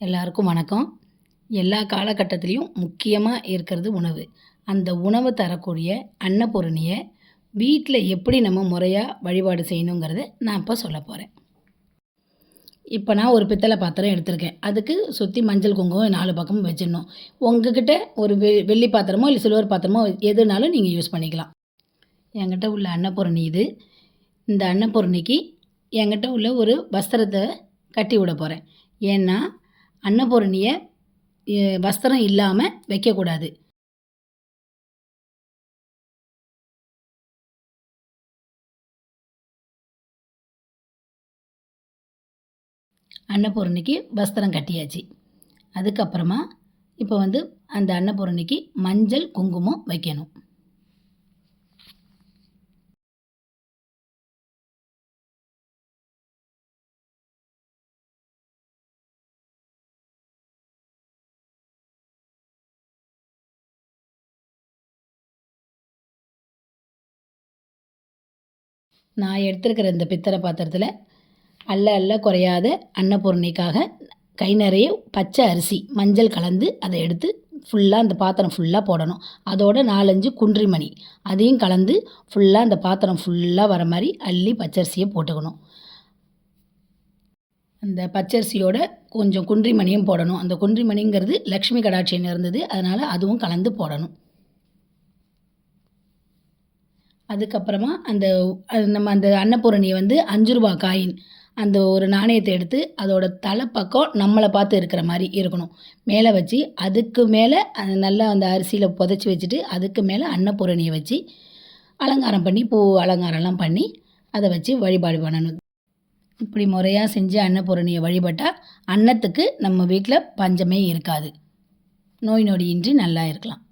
எல்லாருக்கும் வணக்கம். எல்லா காலகட்டத்திலையும் முக்கியமாக இருக்கிறது உணவு. அந்த உணவு தரக்கூடிய அன்னபூரணியை வீட்டில் எப்படி நம்ம முறையாக வழிபாடு செய்யணுங்கிறத நான் இப்போ சொல்ல போகிறேன். இப்போ நான் ஒரு பித்தளை பாத்திரம் எடுத்திருக்கேன். அதுக்கு சுற்றி மஞ்சள் குங்குமம் 4 பக்கமும் வச்சிடணும். உங்ககிட்ட ஒரு வெள்ளி பாத்திரமோ இல்லை சில்வர் பாத்திரமோ எதுனாலும் நீங்கள் யூஸ் பண்ணிக்கலாம். என்கிட்ட உள்ள அன்னபூரணி இது. இந்த அன்னபூரணிக்கு என்கிட்ட உள்ள ஒரு வஸ்திரத்தை கட்டி விட போகிறேன். ஏன்னா அன்னபூரணியை வஸ்திரம் இல்லாமல் வைக்கக்கூடாது. அன்னபூரணிக்கு வஸ்திரம் கட்டியாச்சு. அதுக்கப்புறமா இப்போ அந்த அன்னபூரணிக்கு மஞ்சள் குங்குமம் வைக்கணும். நான் எடுத்துருக்கிற இந்த பித்தளை பாத்திரத்தில் அல்ல குறையாத அன்னபூரணிக்காக கை நிறைய பச்சை அரிசி மஞ்சள் கலந்து அதை எடுத்து ஃபுல்லாக அந்த பாத்திரம் ஃபுல்லாக போடணும். அதோட 4-5 குன்றிமணி அதையும் கலந்து ஃபுல்லாக அந்த பாத்திரம் ஃபுல்லாக வர மாதிரி அள்ளி பச்சரிசியை போட்டுக்கணும். அந்த பச்சரிசியோட கொஞ்சம் குன்றிமணியும் போடணும். அந்த குன்றிமணிங்கிறது லக்ஷ்மி கடாட்சின்னு இருந்தது, அதனால் அதுவும் கலந்து போடணும். அதுக்கப்புறமா நம்ம அந்த அன்னபூரணியை 5 ரூபா காயின் அந்த ஒரு நாணயத்தை எடுத்து அதோட தலைப்பக்கம் நம்மளை பார்த்து இருக்கிற மாதிரி இருக்கணும். மேலே வச்சு அதுக்கு மேலே நல்லா அந்த அரிசியில் புதைச்சி வச்சுட்டு அதுக்கு மேலே அன்னபூரணியை வச்சு அலங்காரம் பண்ணி பூ அலங்காரம்லாம் பண்ணி அதை வச்சு வழிபாடு பண்ணணும். இப்படி முறையாக செஞ்சு அன்னபூரணியை வழிபட்டால் அன்னத்துக்கு நம்ம வீட்டில் பஞ்சமே இருக்காது. நோய் நொடியின்றி நல்லா இருக்கலாம்.